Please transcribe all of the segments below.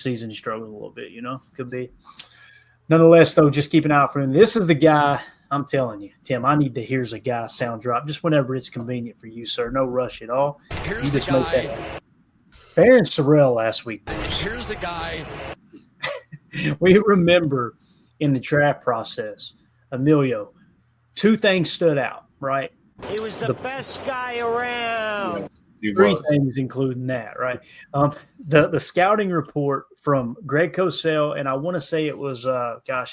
season struggling a little bit, could be. Nonetheless, though, just keep an eye out for him. This is the guy, I'm telling you, Tim, I need to Here's a Guy sound drop just whenever it's convenient for you, sir. No rush at all. Here's the guy. Baron Serell last week. Here's the guy. We remember in the draft process, Emilio, two things stood out, right? He was the best guy around. Yes, Three things, including that, right? The scouting report from Greg Cosell, and I want to say it was,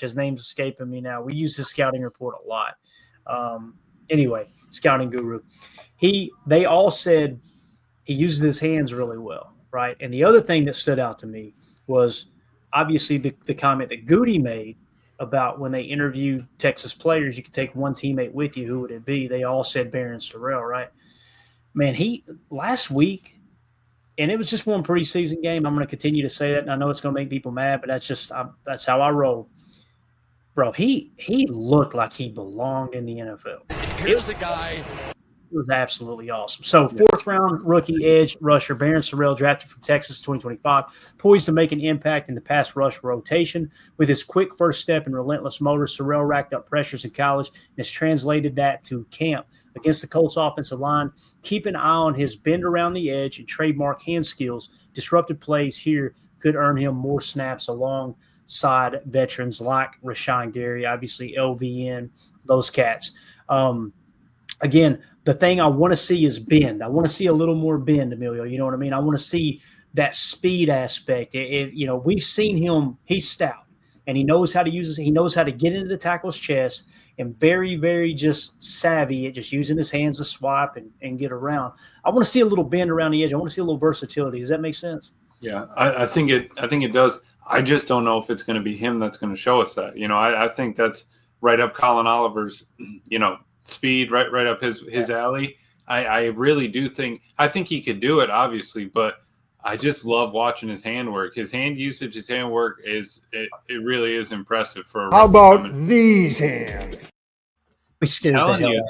his name's escaping me now. We use his scouting report a lot. Anyway, scouting guru. They all said he uses his hands really well, right? And the other thing that stood out to me was obviously the comment that Goody made about when they interviewed Texas players, you could take one teammate with you. Who would it be? They all said Baron Serell, right? Man, last week, and it was just one preseason game. I'm going to continue to say that, and I know it's going to make people mad, but that's how I roll. Bro, he looked like he belonged in the NFL. Here's the guy. It was absolutely awesome. So, fourth-round rookie edge rusher Baron Serell, drafted from Texas 2025, poised to make an impact in the pass rush rotation. With his quick first step and relentless motor, Serell racked up pressures in college and has translated that to camp against the Colts offensive line. Keep an eye on his bend around the edge and trademark hand skills. Disrupted plays here could earn him more snaps alongside veterans like Rashawn Gary, obviously LVN, those cats. Again, the thing I want to see is bend. I want to see a little more bend, Emilio. You know what I mean? I want to see that speed aspect. We've seen him. He's stout, and he knows how to use it. He knows how to get into the tackle's chest, and very, very just savvy at just using his hands to swipe and get around. I want to see a little bend around the edge. I want to see a little versatility. Does that make sense? Yeah, I think it does. I just don't know if it's going to be him that's going to show us that. I think that's right up Colin Oliver's, speed, right up his alley. I really do think – I think he could do it, obviously, but I just love watching his hand work. His hand usage, his hand work it really is impressive for a How about these hands? I'm telling you,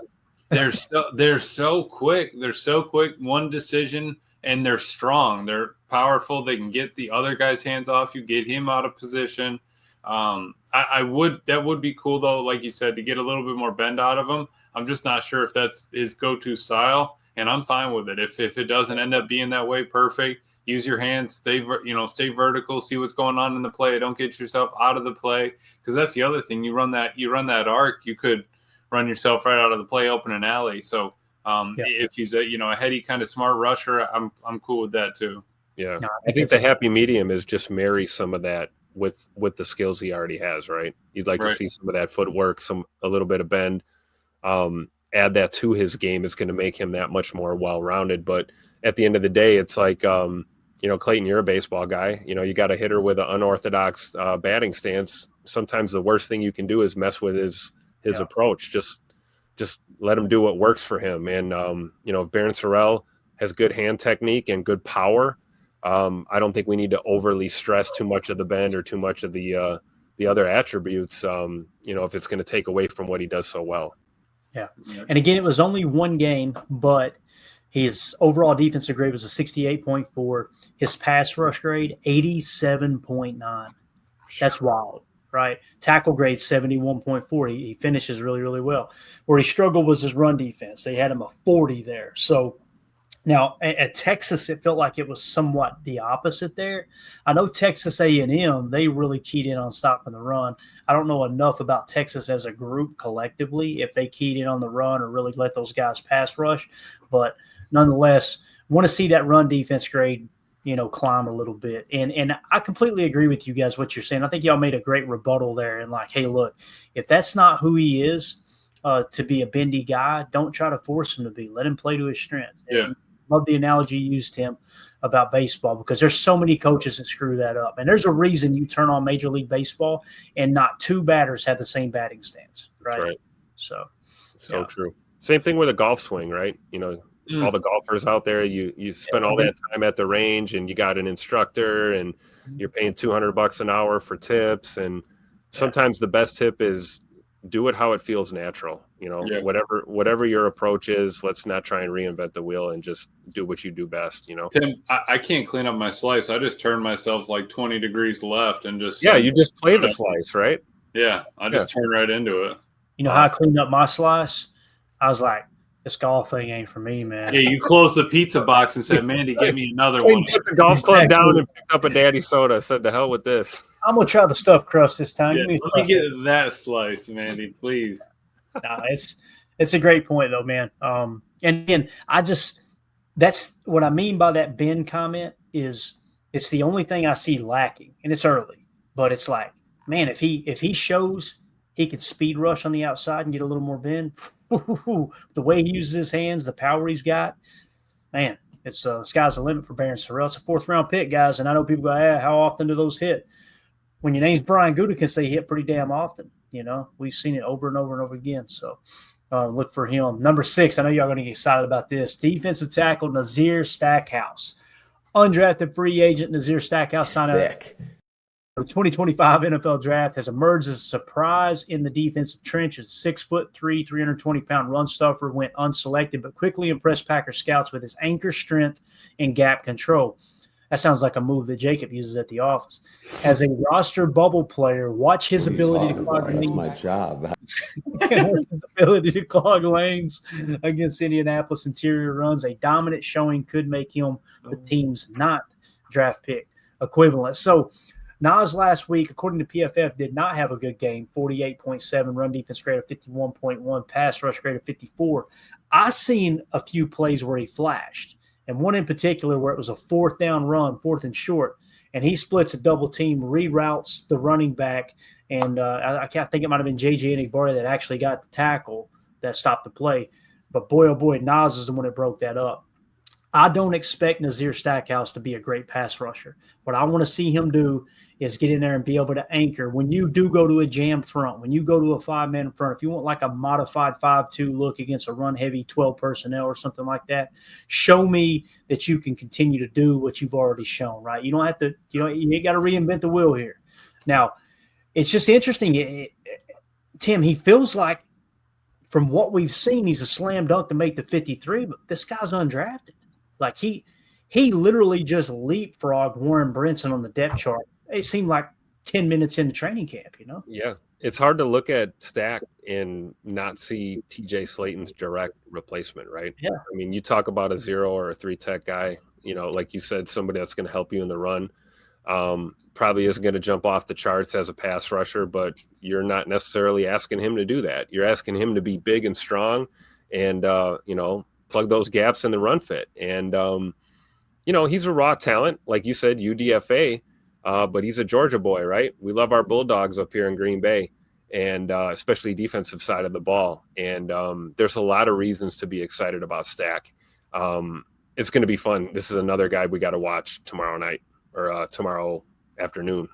they're so quick. They're so quick. One decision, and they're strong. They're powerful. They can get the other guy's hands off you, get him out of position. That would be cool, though, like you said, to get a little bit more bend out of him. I'm just not sure if that's his go-to style, and I'm fine with it. If it doesn't end up being that way, perfect. Use your hands, stay vertical, see what's going on in the play. Don't get yourself out of the play, because that's the other thing. You run that arc, you could run yourself right out of the play, open an alley. So if he's a heady kind of smart rusher, I'm cool with that too. Yeah, I think the happy medium is just marry some of that with the skills he already has. Right, you'd like to see some of that footwork, a little bit of bend. Add that to his game is going to make him that much more well-rounded. But at the end of the day, it's like, Clayton, you're a baseball guy. You got a hitter with an unorthodox batting stance. Sometimes the worst thing you can do is mess with his approach. Just let him do what works for him. And, if Baron Serell has good hand technique and good power, I don't think we need to overly stress too much of the bend or too much of the other attributes, if it's going to take away from what he does so well. Yeah. And again, it was only one game, but his overall defensive grade was a 68.4. His pass rush grade, 87.9. That's wild, right? Tackle grade, 71.4. He finishes really, really well. Where he struggled was his run defense. They had him a 40 there. So now at Texas, it felt like it was somewhat the opposite there. I know Texas A&M, they really keyed in on stopping the run. I don't know enough about Texas as a group collectively, if they keyed in on the run or really let those guys pass rush. But nonetheless, want to see that run defense grade, climb a little bit. And I completely agree with you guys, what you're saying. I think y'all made a great rebuttal there. And like, hey, look, if that's not who he is to be a bendy guy, don't try to force him to be. Let him play to his strengths. Yeah. And love the analogy you used, Tim, about baseball, because there's so many coaches that screw that up. And there's a reason you turn on Major League Baseball and not two batters have the same batting stance, right? That's right. So True. Same thing with a golf swing, right? All the golfers out there, you spend all that time at the range and you got an instructor and you're paying $200 an hour for tips. And sometimes the best tip is do it how it feels natural. Yeah. Whatever your approach is, let's not try and reinvent the wheel and just do what you do best. Tim, I can't clean up my slice. I just turned myself like 20 degrees left and just you just play the slice, right? Yeah, I just turned right into it. You know how I cleaned up my slice? I was like, this golf thing ain't for me, man. Yeah, you closed the pizza box and said, Mandy, get me another one. Put the golf club down and picked up a daddy soda. Said, the hell with this. I'm going to try the stuffed crust this time. Yeah, let me get that slice, Mandy, please. Nah, it's a great point, though, man. And again, that's what I mean by that Ben comment is it's the only thing I see lacking, and it's early. But it's like, man, if he shows he can speed rush on the outside and get a little more bend, the way he uses his hands, the power he's got, man, it's the sky's the limit for Barron Serell. It's a 4th-round pick, guys, and I know people go, how often do those hit? When your name's Brian Gutekunst, they hit pretty damn often. We've seen it over and over and over again. So look for him. Number 6, I know y'all going to get excited about this. Defensive tackle Nazir Stackhouse. Undrafted free agent Nazir Stackhouse signed up. The 2025 NFL Draft has emerged as a surprise in the defensive trenches. 6'3", 320-pound run stuffer went unselected, but quickly impressed Packer scouts with his anchor strength and gap control. That sounds like a move that Jacob uses at the office. As a roster bubble player, watch his ability to clog lanes. That's my job. His ability to clog lanes against Indianapolis interior runs. A dominant showing could make him the team's not draft pick equivalent. So Nas last week, according to PFF, did not have a good game. 48.7 run defense grade of 51.1, pass rush grade of 54. I seen a few plays where he flashed. And one in particular where it was a 4th down run, 4th and short, and he splits a double team, reroutes the running back, and I think it might have been J.J. Enagbari that actually got the tackle that stopped the play. But boy, oh boy, Nas is the one that broke that up. I don't expect Nazir Stackhouse to be a great pass rusher. What I want to see him do is get in there and be able to anchor. When you do go to a jam front, when you go to a 5-man front, if you want like a modified 5-2 look against a run-heavy 12 personnel or something like that, show me that you can continue to do what you've already shown, right? You don't have to, you ain't got to reinvent the wheel here. Now, it's just interesting. Tim, he feels like from what we've seen, he's a slam dunk to make the 53, but this guy's undrafted. Like he literally just leapfrogged Warren Brinson on the depth chart. It seemed like 10 minutes into training camp, Yeah. It's hard to look at Stack and not see TJ Slayton's direct replacement, right? Yeah. I mean, you talk about a 0 or a 3 tech guy, like you said, somebody that's going to help you in the run. Probably isn't going to jump off the charts as a pass rusher, but you're not necessarily asking him to do that. You're asking him to be big and strong and, plug those gaps in the run fit. And, he's a raw talent, like you said, UDFA, but he's a Georgia boy, right? We love our Bulldogs up here in Green Bay, and especially defensive side of the ball. And there's a lot of reasons to be excited about Stack. It's going to be fun. This is another guy we got to watch tomorrow night or tomorrow afternoon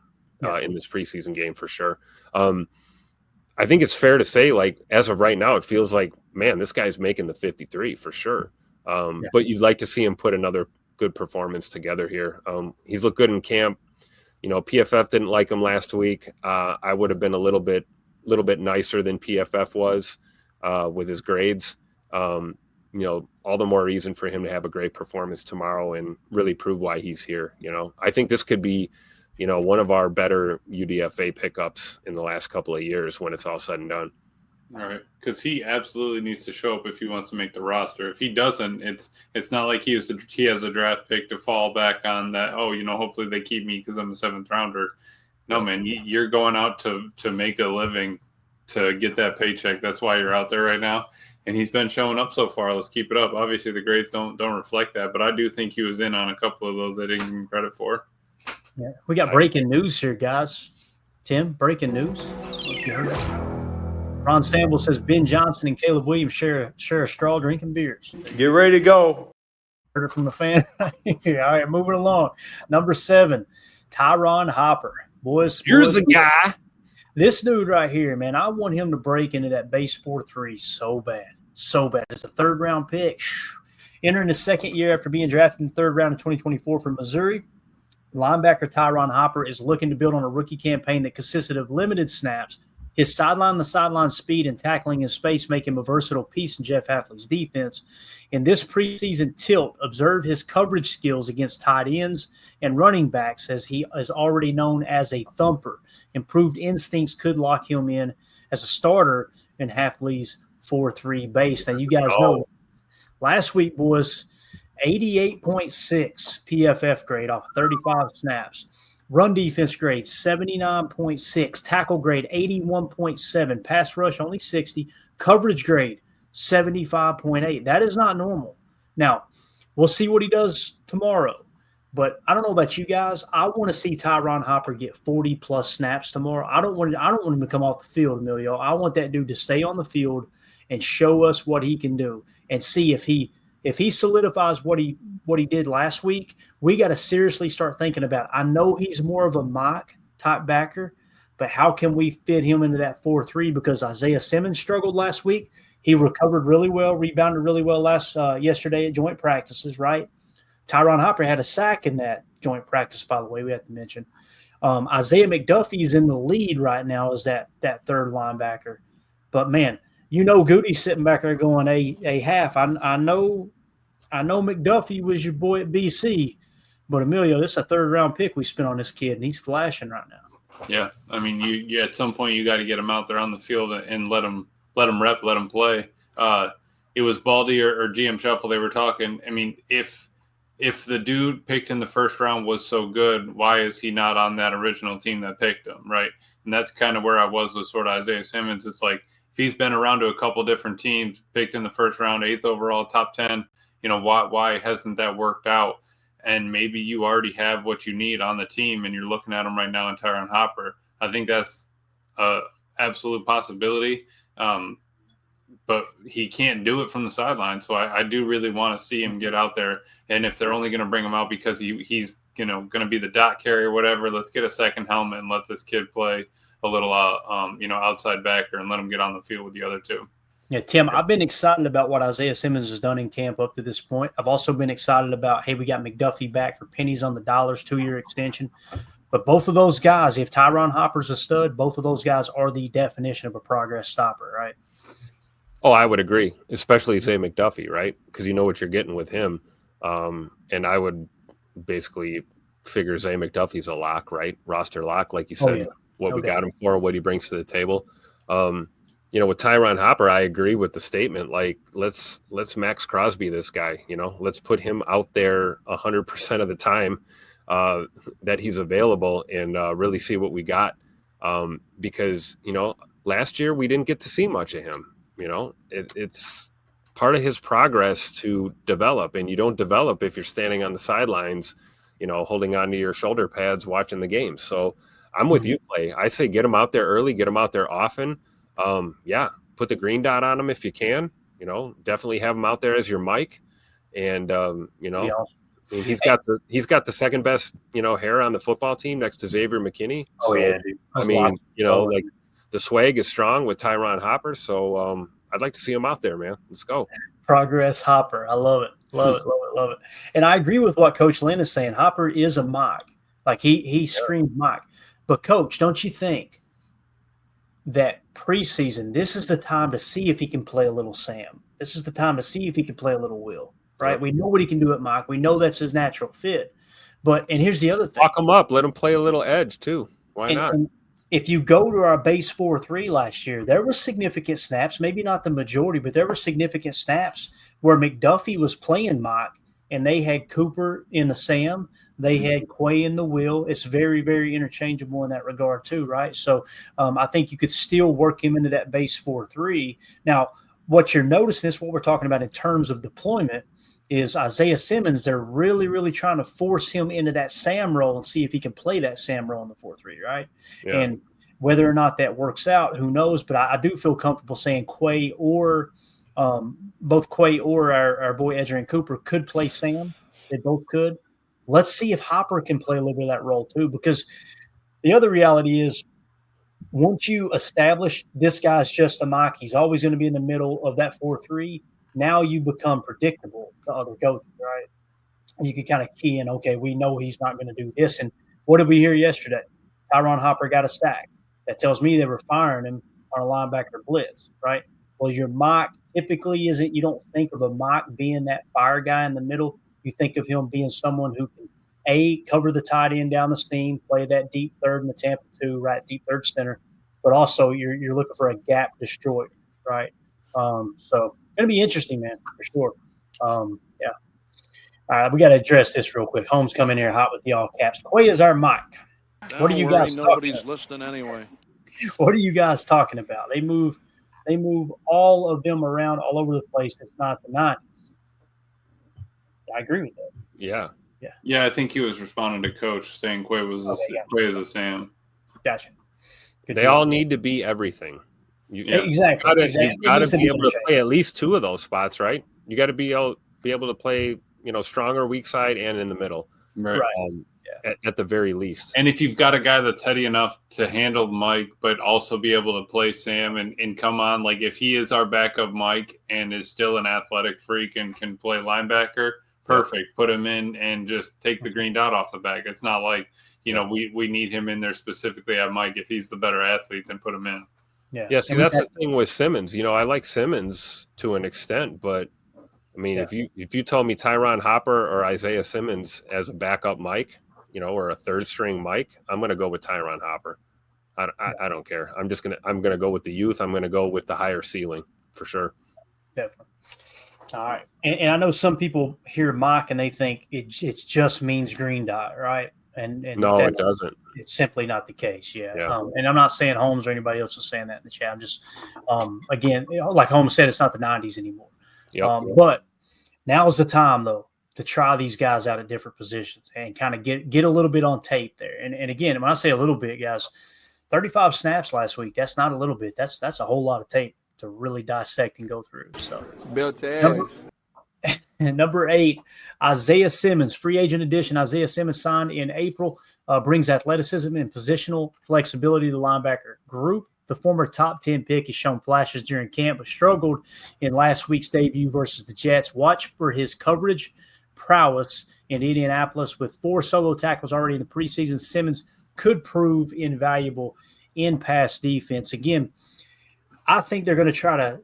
in this preseason game for sure. I think it's fair to say, like, as of right now, it feels like, man, this guy's making the 53 for sure. But you'd like to see him put another good performance together here. He's looked good in camp. PFF didn't like him last week. I would have been a little bit nicer than PFF was with his grades. All the more reason for him to have a great performance tomorrow and really prove why he's here. I think this could be, one of our better UDFA pickups in the last couple of years when it's all said and done. All right, because he absolutely needs to show up if he wants to make the roster. If he doesn't, it's not like he has a draft pick to fall back on that. Oh, hopefully they keep me because I'm a 7th rounder. No, man, you're going out to make a living, to get that paycheck. That's why you're out there right now. And he's been showing up so far. Let's keep it up. Obviously, the grades don't reflect that, but I do think he was in on a couple of those I didn't give him credit for. Yeah, we got breaking news here, guys. Tim, breaking news. Ron Sample says Ben Johnson and Caleb Williams share a straw drinking beers. Get ready to go. Heard it from the fan. All right, moving along. Number 7, Tyron Hopper. Here's a guy. This dude right here, man, I want him to break into that base 4.3 so bad. So bad. It's a 3rd-round pick. Entering his 2nd year after being drafted in the 3rd round in 2024 from Missouri, linebacker Tyron Hopper is looking to build on a rookie campaign that consisted of limited snaps, His sideline-to-sideline speed and tackling in space make him a versatile piece in Jeff Hafley's defense. In this preseason tilt, observe his coverage skills against tight ends and running backs, as he is already known as a thumper. Improved instincts could lock him in as a starter in Hafley's 4-3 base. Now, you guys know last week, boys, 88.6 PFF grade off 35 snaps. Run defense grade 79.6, tackle grade 81.7, pass rush only 60, coverage grade 75.8. That is not normal. Now, we'll see what he does tomorrow. But I don't know about you guys. I want to see Tyron Hopper get 40-plus snaps tomorrow. I don't want him to come off the field, Emilio. I want that dude to stay on the field and show us what he can do and see if he solidifies what he did last week. We got to seriously start thinking about it. I know he's more of a mock type backer, but how can we fit him into that 4-3? Because Isaiah Simmons struggled last week. He recovered really well, rebounded really well yesterday at joint practices, right? Tyron Hopper had a sack in that joint practice, by the way, we have to mention. Isaiah McDuffie is in the lead right now as that third linebacker. But, man, Goody's sitting back there going, a half. I know McDuffie was your boy at BC, but Emilio, this is a third-round pick we spent on this kid, and he's flashing right now. Yeah, I mean, you at some point you got to get him out there on the field and let him rep, let him play. It was Baldy or GM Shuffle. They were talking. I mean, if the dude picked in the first round was so good, why is he not on that original team that picked him, right? And that's kind of where I was with sort of Isaiah Simmons. It's like if he's been around to a couple different teams, picked in the first round, 8th overall, top 10, why hasn't that worked out? And maybe you already have what you need on the team, and you're looking at him right now in Tyron Hopper. I think that's an absolute possibility, but he can't do it from the sideline. So I do really want to see him get out there. And if they're only going to bring him out because he's going to be the dot carrier or whatever, let's get a second helmet and let this kid play a little outside backer and let him get on the field with the other two. Yeah, Tim, I've been excited about what Isaiah Simmons has done in camp up to this point. I've also been excited about, hey, we got McDuffie back for pennies on the dollars, 2-year extension. But both of those guys, if Tyron Hopper's a stud, both of those guys are the definition of a progress stopper, right? Oh, I would agree, especially say McDuffie, right? Because you know what you're getting with him. And I would basically figure Zay McDuffie's a lock, right? Roster lock, like you said, what we got him for, what he brings to the table. With Tyron Hopper, I agree with the statement. Like, let's Max Crosby this guy. Let's put him out there 100% of the time that he's available and really see what we got. Because last year we didn't get to see much of him. It's part of his progress to develop, and you don't develop if you're standing on the sidelines, holding onto your shoulder pads, watching the game. So I'm with you, Clay. I say get him out there early, get him out there often. Put the green dot on him if you can. Definitely have him out there as your mic, and he's got the second best hair on the football team next to Xavier McKinney. Oh, so, yeah, dude. I mean, like the swag is strong with Tyron Hopper. So I'd like to see him out there, man. Let's go. Progress Hopper. I love it. Love it. Love it. Love it. And I agree with what Coach Lynn is saying. Hopper is a mock. Like he screams mock. But Coach, don't you think that preseason, this is the time to see if he can play a little Sam. This is the time to see if he can play a little Will, right? We know what he can do at mock. We know that's his natural fit. And here's the other thing. Lock him up. Let him play a little edge too. Why not? And if you go to our base 4-3 last year, there were significant snaps, maybe not the majority, but there were significant snaps where McDuffie was playing mock and they had Cooper in the Sam. They had Quay in the Will. It's very, very interchangeable in that regard too, right? So I think you could still work him into that base 4-3. Now, what you're noticing is what we're talking about in terms of deployment is Isaiah Simmons. They're really, really trying to force him into that Sam role and see if he can play that Sam role in the 4-3, right? Yeah. And whether or not that works out, who knows? But I do feel comfortable saying Quay or both Quay or our boy Edgerrin Cooper could play Sam. They both could. Let's see if Hopper can play a little bit of that role too, because the other reality is once you establish this guy's just a mock, he's always going to be in the middle of that 4-3. Now you become predictable to other coaches, right? And you can kind of key in, okay, we know he's not going to do this. And what did we hear yesterday? Tyron Hopper got a sack. That tells me they were firing him on a linebacker blitz, right? Well, your mock typically isn't. You don't think of a mock being that fire guy in the middle. You think of him being someone who can cover the tight end down the seam, play that deep third in the Tampa 2, right, deep third center, but also you're looking for a gap destroyer, right? So going to be interesting, man, for sure. Yeah. All right, we got to address this real quick. Holmes coming here hot with the all caps. Quay is our mic. What are you guys nobody's talking about? listening anyway. What are you guys talking about? They move all of them around all over the place. It's not the 90s. I agree with that. Yeah. Yeah, I think he was responding to Coach saying Quay was Quay is a Sam. Gotcha. They all need to be everything. Exactly. You got to be able to play at least two of those spots, right? You got to be able to play, stronger weak side and in the middle, Right. At the very least. And if you've got a guy that's heady enough to handle Mike, but also be able to play Sam and come on, like if he is our backup Mike and is still an athletic freak and can play linebacker, perfect. Put him in and just take the green dot off the back. It's not like, we need him in there specifically at Mike. If he's the better athlete, then put him in. Yeah, see, that's the thing with Simmons. I like Simmons to an extent, but I mean, if you told me Tyron Hopper or Isaiah Simmons as a backup Mike, or a third string Mike, I'm going to go with Tyron Hopper. I don't care. I'm going to go with the youth. I'm going to go with the higher ceiling for sure. Definitely. All right. And I know some people hear mock and they think it just means green dot, right? And no, it doesn't. It's simply not the case. Yeah. And I'm not saying Holmes or anybody else is saying that in the chat. I'm just, again, like Holmes said, it's not the 90s anymore. But now's the time, though, to try these guys out at different positions and kind of get a little bit on tape there. And again, when I say a little bit, guys, 35 snaps last week, that's not a little bit. That's a whole lot of tape to really dissect and go through. So number 8, Isaiah Simmons, free agent addition. Isaiah Simmons signed in April, brings athleticism and positional flexibility to the linebacker group. The former top 10 pick has shown flashes during camp, but struggled in last week's debut versus the Jets. Watch for his coverage prowess in Indianapolis. With 4 solo tackles already in the preseason, Simmons could prove invaluable in pass defense. Again, I think they're going to try to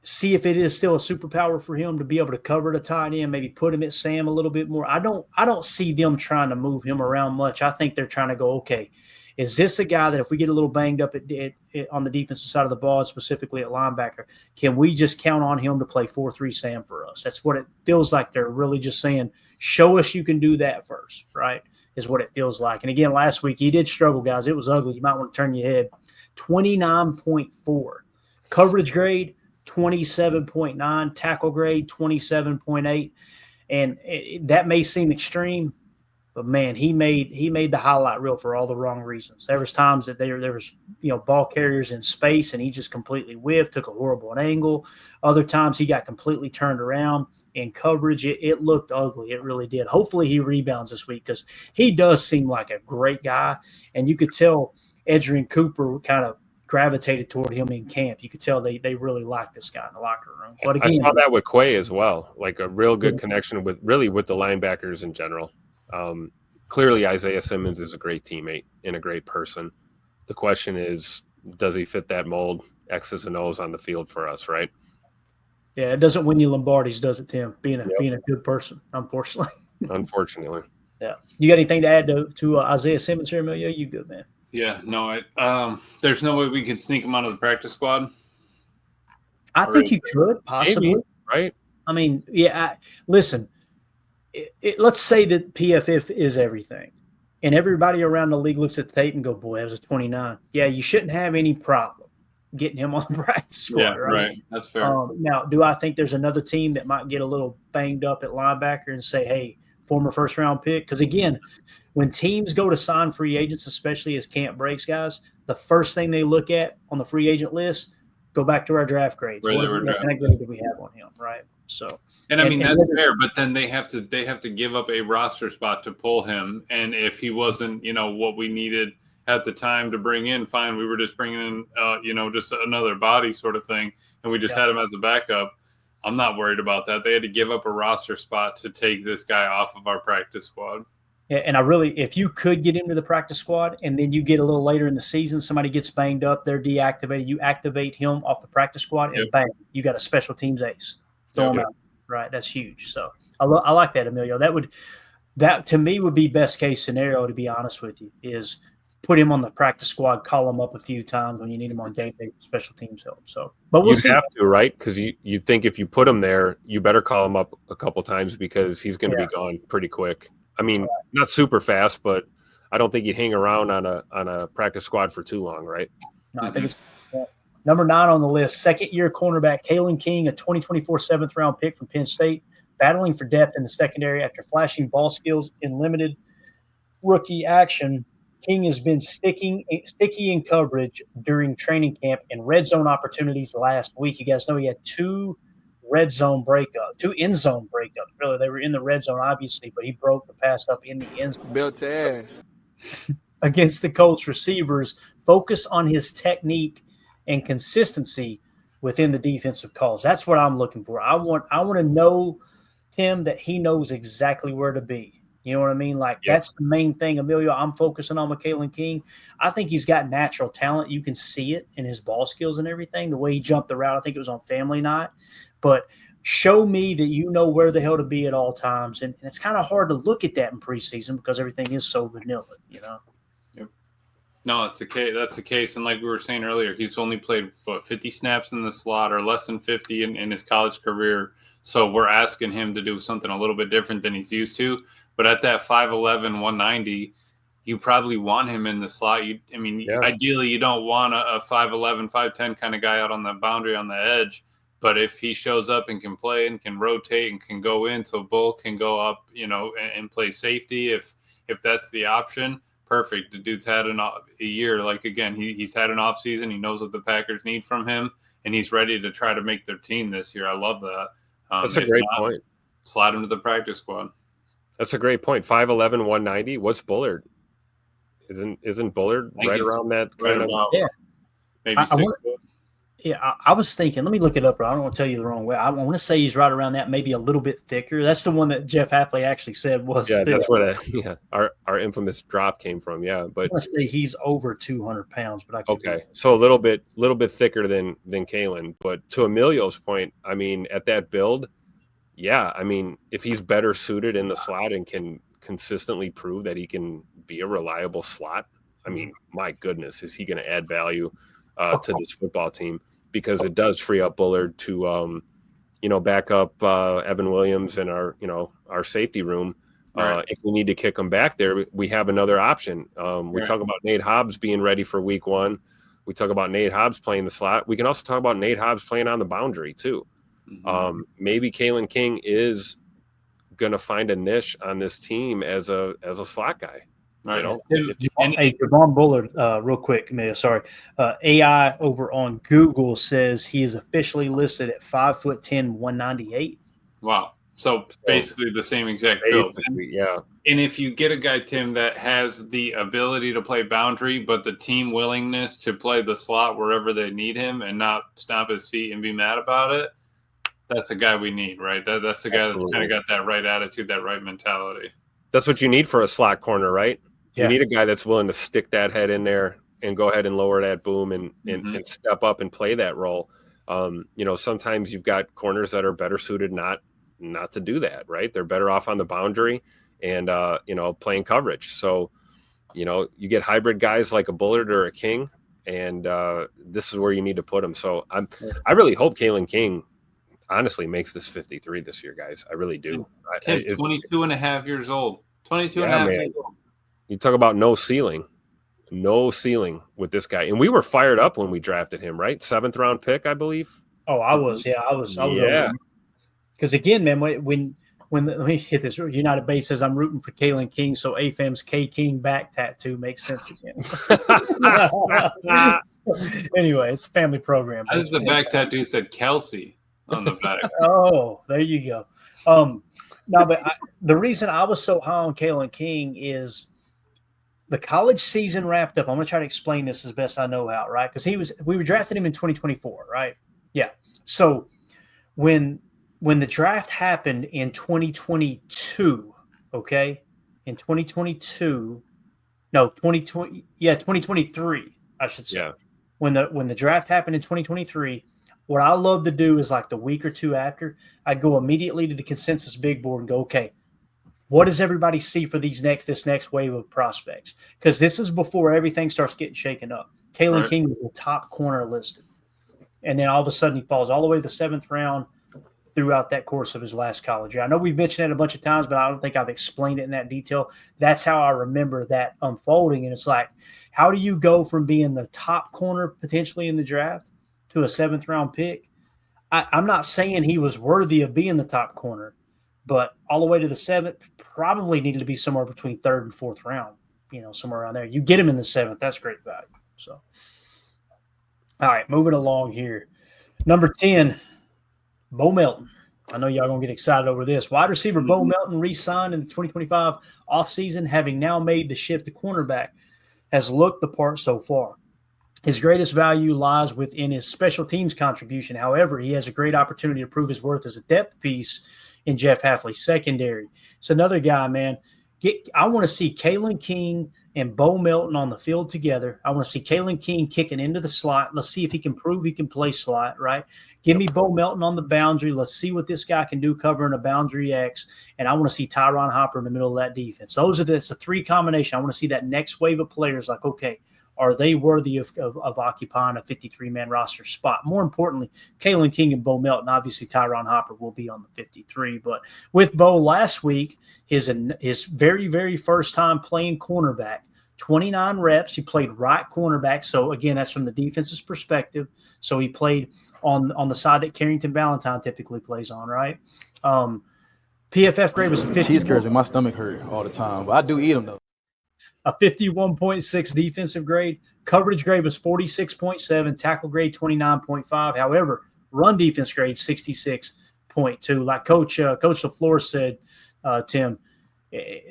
see if it is still a superpower for him to be able to cover the tight end, maybe put him at Sam a little bit more. I don't see them trying to move him around much. I think they're trying to go, okay, is this a guy that if we get a little banged up on the defensive side of the ball, specifically at linebacker, can we just count on him to play 4-3 Sam for us? That's what it feels like. They're really just saying, show us you can do that first, right, is what it feels like. And again, last week he did struggle, guys. It was ugly. You might want to turn your head. 29.4. Coverage grade, 27.9. Tackle grade, 27.8. And that may seem extreme, but man, he made the highlight reel for all the wrong reasons. There was times that there was ball carriers in space and he just completely whiffed, took a horrible angle. Other times he got completely turned around in coverage. It looked ugly. It really did. Hopefully he rebounds this week because he does seem like a great guy, and you could tell Edgerrin Cooper kind of gravitated toward him in camp. You could tell they really like this guy in the locker room. But again, I saw that with Quay as well, like a real good connection with the linebackers in general. Clearly Isaiah Simmons is a great teammate and a great person. The question is, does he fit that mold, X's and O's on the field for us, right? Yeah, it doesn't win you Lombardis, does it, Tim? Being a good person, unfortunately. Unfortunately. Yeah. You got anything to add to Isaiah Simmons here, Emilio? You good, man? Yeah, no, there's no way we could sneak him onto the practice squad. I think you could, possibly. Maybe, right? I mean, listen, let's say that PFF is everything, and everybody around the league looks at the tape and go, boy, that was a 29. Yeah, you shouldn't have any problem getting him on the practice squad, yeah, right? That's fair. Now, do I think there's another team that might get a little banged up at linebacker and say, hey, former first-round pick? Because, again, when teams go to sign free agents, especially as camp breaks, guys, the first thing they look at on the free agent list, go back to our draft grades. What kind of grade do we have on him, right? So, and I mean that's fair, but then they have to give up a roster spot to pull him. And if he wasn't, what we needed at the time to bring in, fine, we were just bringing in, just another body sort of thing, and we just had him as a backup. I'm not worried about that. They had to give up a roster spot to take this guy off of our practice squad. And I really, if you could get into the practice squad and then you get a little later in the season, somebody gets banged up, they're deactivated, you activate him off the practice squad, and bang, you got a special teams ace. Throw him out, right? That's huge. So I like that, Emilio. That to me would be best case scenario, to be honest with you, is put him on the practice squad, call him up a few times when you need him on game day special teams help. So, but we'll see. Have to, right? Because you think if you put him there, you better call him up a couple times because he's going to be gone pretty quick. I mean, not super fast, but I don't think you'd hang around on a practice squad for too long, right? No, I think it's number 9 on the list. Second-year cornerback Kayn King, a 2024 7th-round pick from Penn State, battling for depth in the secondary after flashing ball skills in limited rookie action. King has been sticky in coverage during training camp and red zone opportunities last week. You guys know he had 2 end zone breakups. Really, they were in the red zone, obviously, but he broke the pass up in the end zone. Built ass. Against the Colts receivers, focus on his technique and consistency within the defensive calls. That's what I'm looking for. I want to know, Tim, that he knows exactly where to be. You know what I mean? That's the main thing, Emilio, I'm focusing on with Kayn King. I think he's got natural talent. You can see it in his ball skills and everything, the way he jumped the route. I think it was on family night. But show me that you know where the hell to be at all times. And it's kind of hard to look at that in preseason because everything is so vanilla, you know? Yep. No, that's the case. And like we were saying earlier, he's only played, 50 snaps in the slot or less than 50 in his college career. So we're asking him to do something a little bit different than he's used to. But at that 5'11", 190, you probably want him in the slot. Ideally, you don't want a 5'11", 5'10" kind of guy out on the boundary on the edge. But if he shows up and can play and can rotate and can go in, so Bull can go up, and play safety, if that's the option, perfect. The dude's had a year. Like, again, he's had an off season. He knows what the Packers need from him, and he's ready to try to make their team this year. I love that. That's a great point. Slide him to the practice squad. That's a great point. 5'11", 190. What's Bullard? Isn't Bullard right around that kind of? Yeah. Maybe 6 foot. Yeah, I was thinking. Let me look it up. Bro. I don't want to tell you the wrong way. I want to say he's right around that, maybe a little bit thicker. That's the one that Jeff Hapley actually said was. Yeah, thick. that's what our infamous drop came from. Yeah, but I want to say he's over 200 pounds. But so a little bit thicker than Kayn. But to Emilio's point, I mean, at that build, yeah, I mean, if he's better suited in the slot and can consistently prove that he can be a reliable slot, I mean, my goodness, is he going to add value to this football team? Because it does free up Bullard to, back up Evan Williams and our safety room. Right. If we need to kick him back there, we have another option. We talk about Nate Hobbs being ready for week 1. We talk about Nate Hobbs playing the slot. We can also talk about Nate Hobbs playing on the boundary too. Mm-hmm. Maybe Kayn King is going to find a niche on this team as a slot guy. Right. Hey, Javon Bullard, real quick, Camille, sorry. AI over on Google says he is officially listed at 5'10", 198. Wow. So basically the same exact build. Yeah. And if you get a guy, Tim, that has the ability to play boundary, but the team willingness to play the slot wherever they need him and not stomp his feet and be mad about it, that's the guy we need, right? That's the guy that's kind of got that right attitude, that right mentality. That's what you need for a slot corner, right? Yeah. You need a guy that's willing to stick that head in there and go ahead and lower that boom and step up and play that role. Sometimes you've got corners that are better suited not to do that, right? They're better off on the boundary and, playing coverage. So, you get hybrid guys like a Bullard or a King, and this is where you need to put them. So I really hope Kayn King honestly makes this 53 this year, guys. I really do. 22 and a half years old. 22 and a half years old. You talk about no ceiling with this guy. And we were fired up when we drafted him, right? 7th round pick, I believe. Oh, I was. Yeah, I was. Yeah. Because again, man, when let me hit this. United Base says I'm rooting for Kayn King, so AFAM's K King back tattoo makes sense again. Anyway, it's a family program. I think the back tattoo said Kelsey on the back. Oh, there you go. The reason I was so high on Kayn King is the college season wrapped up. I'm going to try to explain this as best I know how, right? Because we were drafted him in 2024, right? Yeah. So when the draft happened in 2022, okay, in 2022. No, 2020. Yeah, 2023. I should say. Yeah. When the draft happened in 2023, what I love to do is like the week or two after, I go immediately to the consensus big board and go, okay, what does everybody see for this next wave of prospects? Because this is before everything starts getting shaken up. Kayn King was the top corner listed. And then all of a sudden he falls all the way to the 7th round throughout that course of his last college year. I know we've mentioned it a bunch of times, but I don't think I've explained it in that detail. That's how I remember that unfolding. And it's like, how do you go from being the top corner potentially in the draft to a 7th round pick? I'm not saying he was worthy of being the top corner, but all the way to the 7th probably needed to be somewhere between 3rd and 4th round, somewhere around there. You get him in the 7th, that's great value. So, all right, moving along here. Number 10, Bo Melton. I know y'all going to get excited over this. Wide receiver Bo Melton re-signed in the 2025 offseason, having now made the shift to cornerback, has looked the part so far. His greatest value lies within his special teams contribution. However, he has a great opportunity to prove his worth as a depth piece in Jeff Hafley's secondary. It's another guy, man. I want to see Kayn King and Bo Melton on the field together. I want to see Kayn King kicking into the slot. Let's see if he can prove he can play slot, right? Give me Bo Melton on the boundary. Let's see what this guy can do covering a boundary X. And I want to see Tyron Hopper in the middle of that defense. It's a 3 combination. I want to see that next wave of players like, okay, are they worthy of occupying a 53-man roster spot? More importantly, Kayn King and Bo Melton. Obviously, Tyron Hopper will be on the 53. But with Bo last week, his very, very first time playing cornerback, 29 reps. He played right cornerback. So, again, that's from the defense's perspective. So he played on the side that Carrington Valentine typically plays on, right? PFF grade was a 50. Cheese curds make my stomach hurt all the time, but I do eat them, though. A 51.6 defensive grade. Coverage grade was 46.7. Tackle grade 29.5. However, run defense grade 66.2. Like Coach LaFleur said, Tim,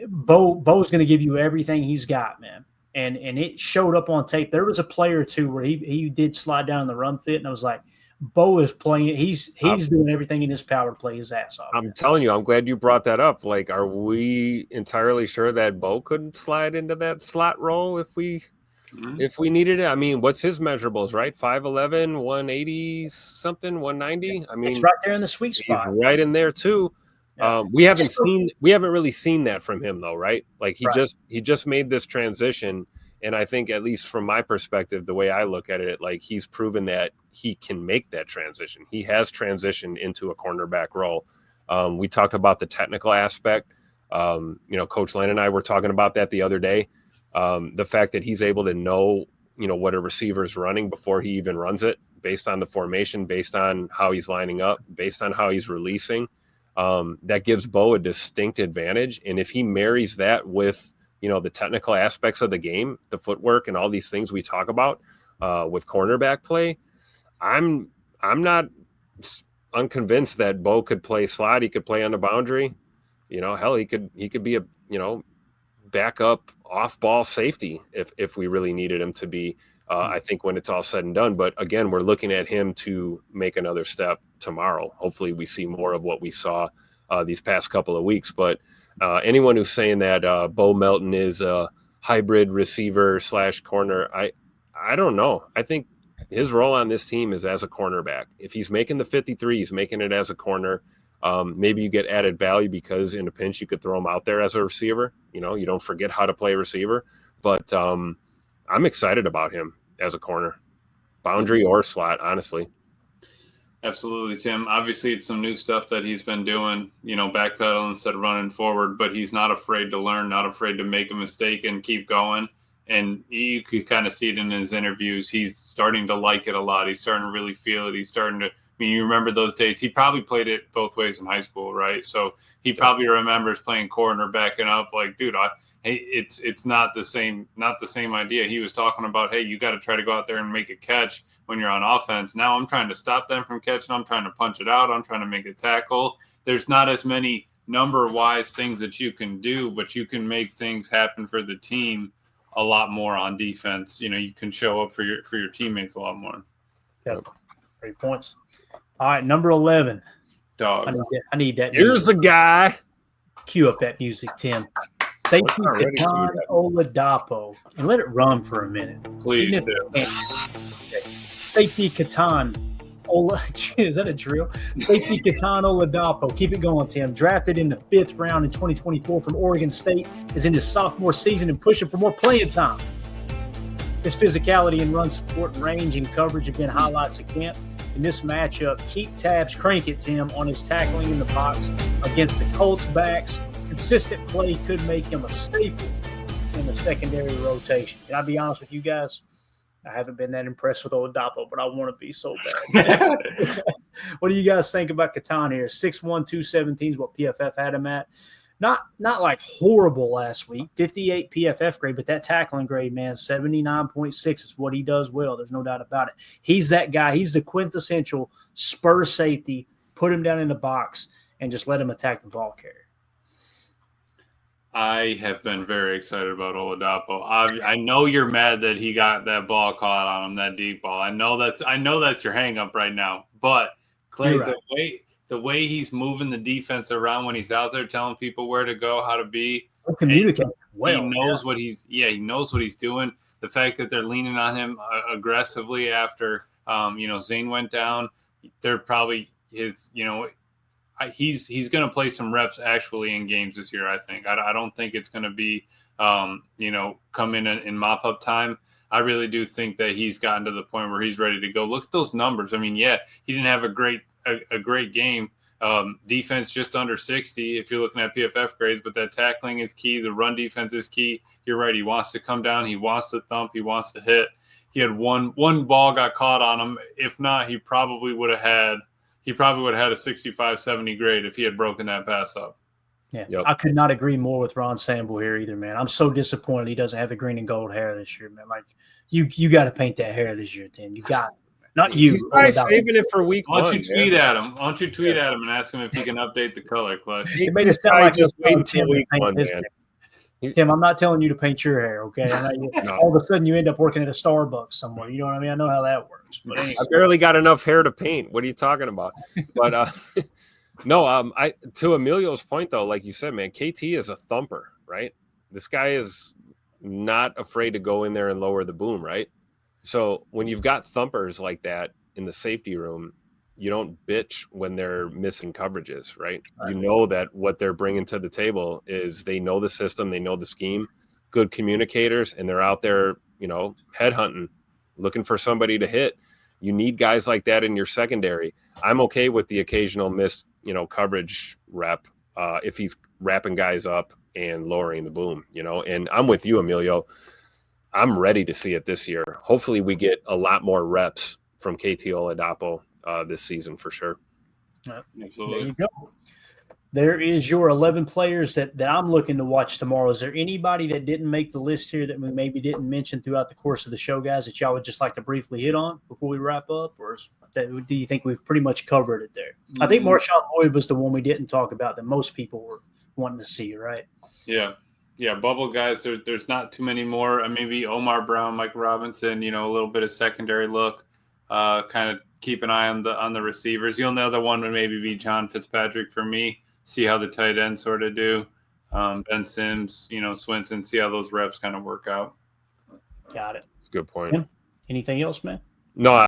Bo's going to give you everything he's got, man. And it showed up on tape. There was a play or two where he did slide down in the run fit, and I was like, Bo is playing. He's doing everything in his power to play his ass off. I'm telling you, I'm glad you brought that up. Like, are we entirely sure that Bo couldn't slide into that slot role if we needed it? I mean, what's his measurables, right? 5'11", 180 something, 190. I mean, it's right there in the sweet spot. Right in there too. Yeah. We haven't really seen that from him though, right? Like he just made this transition. And I think, at least from my perspective, the way I look at it, like, he's proven that he can make that transition. He has transitioned into a cornerback role. We talked about the technical aspect. Coach Lane and I were talking about that the other day. The fact that he's able to know, what a receiver is running before he even runs it, based on the formation, based on how he's lining up, based on how he's releasing, that gives Bo a distinct advantage. And if he marries that with the technical aspects of the game, the footwork and all these things we talk about with cornerback play, I'm not unconvinced that Bo could play slot. He could play on the boundary. Hell, he could be a backup off-ball safety if we really needed him to be. I think when it's all said and done. But again, we're looking at him to make another step tomorrow. Hopefully, we see more of what we saw these past couple of weeks. But anyone who's saying that Bo Melton is a hybrid receiver / corner, I don't know. I think his role on this team is as a cornerback. If he's making the 53, he's making it as a corner. Maybe you get added value because in a pinch you could throw him out there as a receiver. You don't forget how to play receiver. But I'm excited about him as a corner, boundary or slot, honestly. Absolutely, Tim. Obviously, it's some new stuff that he's been doing, backpedal instead of running forward, but he's not afraid to learn, not afraid to make a mistake and keep going. And you could kind of see it in his interviews. He's starting to like it a lot. He's starting to really feel it. He's starting to, you remember those days. He probably played it both ways in high school, right? So he probably remembers playing corner, backing up, like, dude, it's not the same idea. He was talking about, hey, you got to try to go out there and make a catch when you're on offense. Now I'm trying to stop them from catching. I'm trying to punch it out. I'm trying to make a tackle. There's not as many number-wise things that you can do, but you can make things happen for the team a lot more on defense. You can show up for your teammates a lot more. Yep. 3 points. All right, number 11. Dog. I need that. Here's the guy. Cue up that music, Tim. Safety not ready to Katan do Olapo. And let it run for a minute. Please Even do. if- Safety Katan is that a drill? Safety Katan Olapo. Keep it going, Tim. Drafted in the 5th round in 2024 from Oregon State, is in his sophomore season and pushing for more playing time. His physicality and run support, range, and coverage have been highlights of camp. In this matchup, keep tabs, crank it, Tim, on his tackling in the box against the Colts backs. Consistent play could make him a staple in the secondary rotation. Can I be honest with you guys? I haven't been that impressed with Olapo, but I want to be so bad. What do you guys think about Katan here? 6'1", 217 is what PFF had him at. Not like horrible last week, 58 PFF grade, but that tackling grade, man, 79.6 is what he does well. There's no doubt about it. He's that guy. He's the quintessential spur safety. Put him down in the box and just let him attack the ball carrier. I have been very excited about Olapo. I know you're mad that he got that ball caught on him, that deep ball. I know that's your hang up right now. But Clay, Right. the way he's moving the defense around when he's out there telling people where to go, how to be, He'll communicate well. he knows what he knows what he's doing. The fact that they're leaning on him aggressively after Zane went down, they're probably he's going to play some reps actually in games this year. I think. I don't think it's going to be come in mop up time. I really do think that he's gotten to the point where he's ready to go. Look at those numbers. I mean, yeah, he didn't have a great game. Defense just under 60 if you're looking at PFF grades, but that tackling is key. The run defense is key. You're right. He wants to come down. He wants to thump. He wants to hit. He had one ball got caught on him. If not, he probably would have had a 65, 70 grade if he had broken that pass up. Yeah, Yep. I could not agree more with Ron Sample here either, man. I'm so disappointed he doesn't have the green and gold hair this year, man. Like, you got to paint that hair this year, Tim. You got it. Not you. He's probably saving it for week Why one. don't you tweet at him? Why don't you tweet at him and ask him if he can update the color, Clay? It made it sound probably like just he's telling waiting Tim till to week paint one, his man. hair. Tim, I'm not telling you to paint your hair, okay? No. All of a sudden you end up working at a Starbucks somewhere. You know what I mean? I know how that works. But anyway. I barely got enough hair to paint. What are you talking about? But no, to Emilio's point though, like you said, man, KT is a thumper, right? This guy is not afraid to go in there and lower the boom, right? So when you've got thumpers like that in the safety room, you don't bitch when they're missing coverages, right? You know that what they're bringing to the table is they know the system, they know the scheme, good communicators, and they're out there, headhunting, looking for somebody to hit. You need guys like that in your secondary. I'm okay with the occasional missed, coverage rep if he's wrapping guys up and lowering the boom, and I'm with you, Emilio. I'm ready to see it this year. Hopefully we get a lot more reps from KT Olapo this season for sure. Absolutely. There you go. There is your 11 players that I'm looking to watch tomorrow. Is there anybody that didn't make the list here that we maybe didn't mention throughout the course of the show, guys, that y'all would just like to briefly hit on before we wrap up? Or do you think we've pretty much covered it there? I think Marshawn Lloyd was the one we didn't talk about that most people were wanting to see, right? Yeah. Yeah, bubble guys, there's not too many more. Maybe Omar Brown, Mike Robinson, a little bit of secondary look. Kind of keep an eye on the receivers. The only other one would maybe be John Fitzpatrick for me. See how the tight ends sort of do. Ben Sims, Swinson, see how those reps kind of work out. Got it. That's a good point. Anything else, man? No,